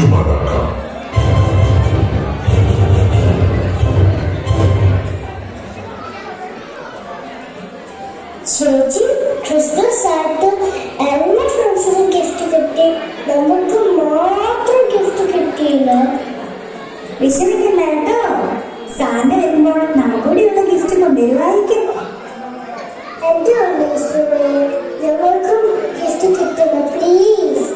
രാജകുമാരാക്കാം. ചേച്ചി, ക്രിസ്മസ് ആയിട്ട് എല്ലാ ഫ്രണ്ട്സിനും ഗിഫ്റ്റ് കിട്ടി, നമുക്ക് മാത്രം ഗിഫ്റ്റ് കിട്ടിയില്ല. വിഷമിക്കണ്ട കേട്ടോ, സാന്റ വരുമ്പോൾ നമുക്കൂടിയുള്ള ഗിഫ്റ്റ് കൊണ്ടുവരുവായിരിക്കും. എന്റെ ഞങ്ങൾക്കും ഗിഫ്റ്റ് കിട്ടണം പ്ലീസ്.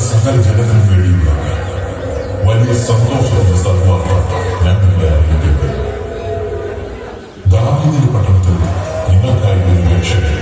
സകല ജനത്തിനും വേണ്ടിയുള്ള വലിയ സന്തോഷത്തിന്റെ സദ്വാർത്ത ഞങ്ങളെ അറിയിക്കുന്നത്. ദാവീദിന്റെ പട്ടണത്തിൽ നിങ്ങൾക്കായി ഒരു രക്ഷകൻ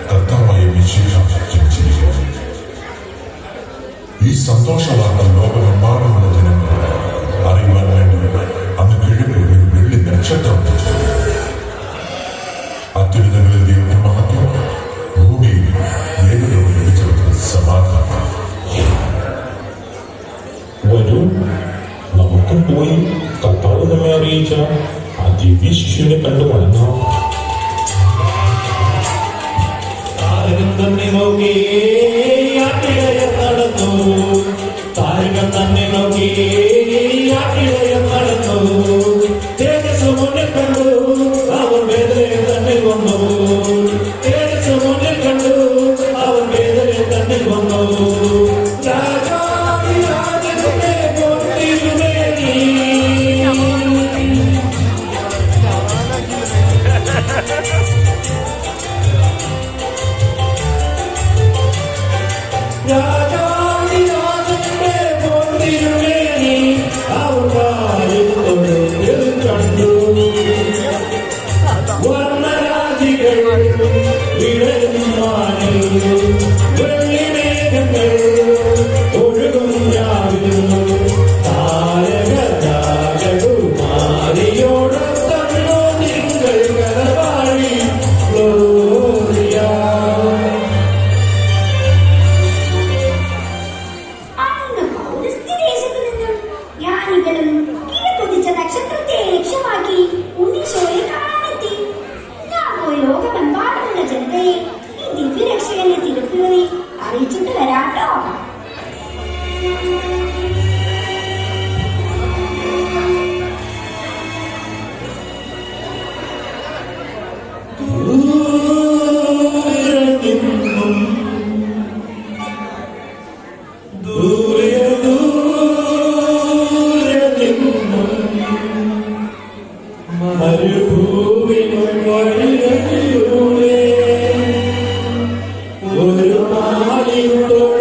കർത്താവായ വിശേഷം ജനിച്ചിരിക്കുന്നു. ഈ സന്തോഷ വാർത്ത ലോകമെമ്പാടുമുള്ള ജനങ്ങൾ അറിയുവാൻ വേണ്ടി അന്ന് കിഴക്കിൽ ഒരു വെള്ളി നക്ഷത്രം അത്യുന്നതങ്ങളിൽ ദൈവത്തിന് മഹത്വം, ഭൂമിയിൽ ഏകതയോട് ലഭിച്ചവർക്ക് സമാധാനം. വരൂ, നമുക്ക് പോയി കർത്താവ് നമ്മെ അറിയിച്ച ആ ദിവ്യ ശിശുവിനെ കണ്ടു മടങ്ങാം. താരകം തന്നെ നോക്കി നടന്നു, താരകം തന്നെ നോക്കി നടന്നു, തേജസ് മുന്നിൽ കണ്ടു അവർ വേദനയെ തന്നെ വന്നു, തേജസ് മുന്നിൽ കണ്ടു അവർ വേദനയെ തന്നെ വന്നു. അറിയിച്ചിട്ട് വരാട്ടോ.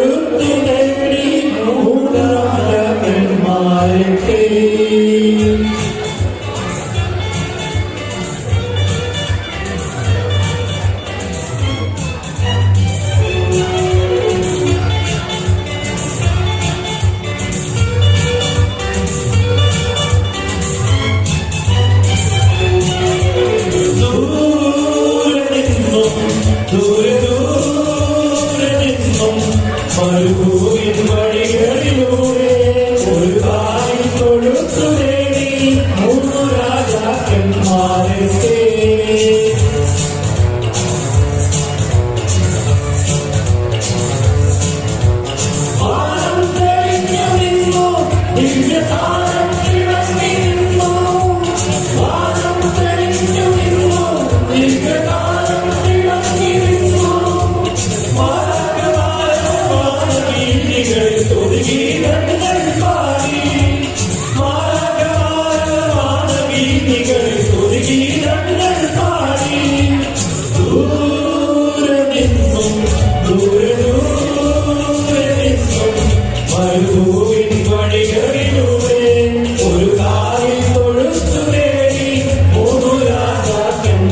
ഒരു മരുഭൂമിൻ വഴികളിലൂടെ ഒരു കാൽ തൊഴുത്തു തേടി മൂന്നു രാജാക്കന്മാരെത്തി. വാനം തെളിഞ്ഞു നിന്നു, ദിവ്യതാരം തിളങ്ങി നിന്നു. വാനം തെളിഞ്ഞു നിന്നു, ദിവ്യതാരം തിളങ്ങി നിന്നു. മാനവീതികളിൽ സ്തുതിഗീതങ്ങൾ പാടി, മാനവീതികളിൽ സ്തുതിഗീതങ്ങൾ പാടി. ദൂരെ നിന്നും ദൂരെ ദൂരെ നിന്നും മരുഭൂമിൻ വഴികളിലൂടെ ഒരു കാലിൽ തൊഴുത്തു തേടി മൂന്നു രാജാക്കന്മാരെത്തി.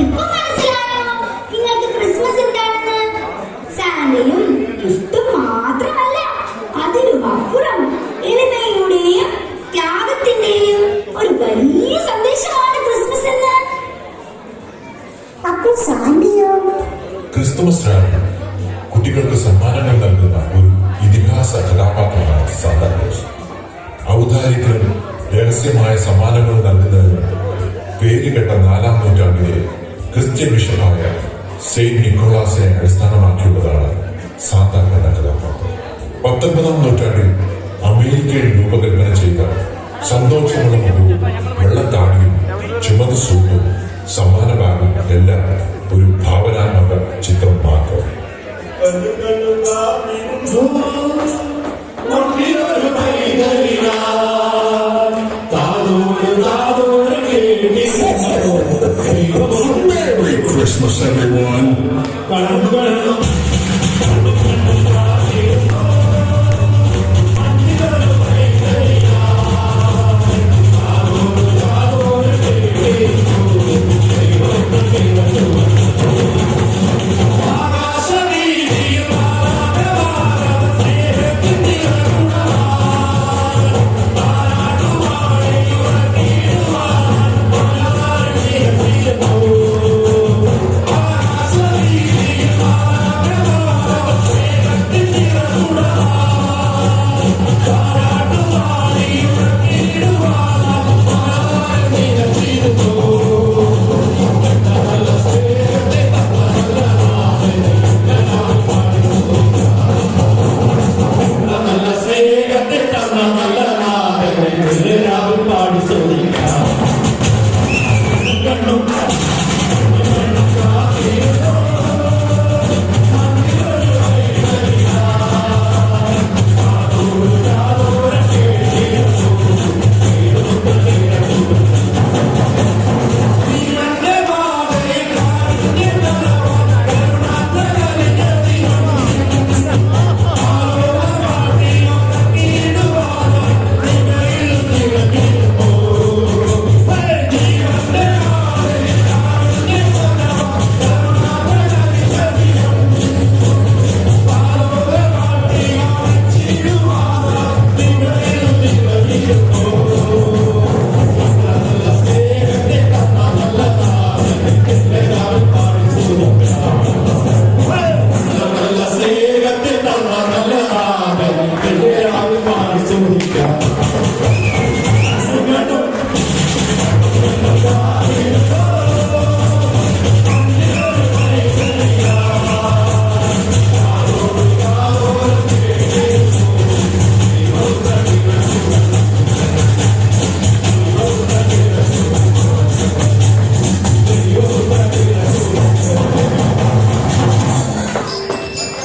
ഇപ്പൊ മനസ്സിലായോ നിങ്ങൾക്ക് ക്രിസ്മസ് എന്താണെന്ന്? സാന്റയും ഗിഫ്റ്റും മാത്രമല്ല, അതിനുമപ്പുറം എളിമയുടെയും ത്യാഗത്തിന്റെയും ഒരു വലിയ സന്ദേശമാണ് ക്രിസ്മസ് എന്ന്. അപ്പൊ സാന്റയോ? ക്രിസ്തുമസ് രാവിലെ കുട്ടികൾക്ക് സമ്മാനങ്ങൾ നൽകുന്ന ഒരു ഇതിഹാസ കഥാപാത്രമാണ് സാന്താക്ലോസ്. ഔദാര്യത്തിലും രഹസ്യമായ സമ്മാനങ്ങൾ നൽകുന്നതിന് പേരുകെട്ട 4-ാം നൂറ്റാണ്ടിലെ ക്രിസ്ത്യൻ ബിഷപ്പായ സെയിന്റ് നിക്കോളാസിനെ അടിസ്ഥാനമാക്കിയുള്ളതാണ് സാന്താ എന്ന കഥാപാത്രം. 19-ാം നൂറ്റാണ്ടിൽ അമേരിക്കയിൽ രൂപകൽപ്പന ചെയ്ത സന്തോഷമുള്ള മുഖവും വെള്ളത്താടിയും ചുമന്ന സൂട്ടും സമ്മാന ബാഗും എല്ലാം ഒരു ഭാവനാത്മക ചിത്രം മാത്രം. Merry Christmas, everyone.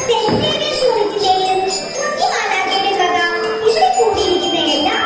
Saint Xavier's യൂണിറ്റിന്റെയും കുഞ്ഞി മാതാവിന്റെയും വക ഇവിടെ കൂടിയിരിക്കുന്ന എല്ലാ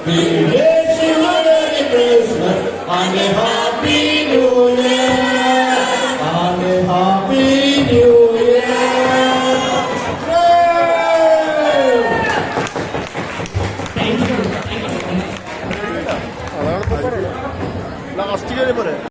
Yeah.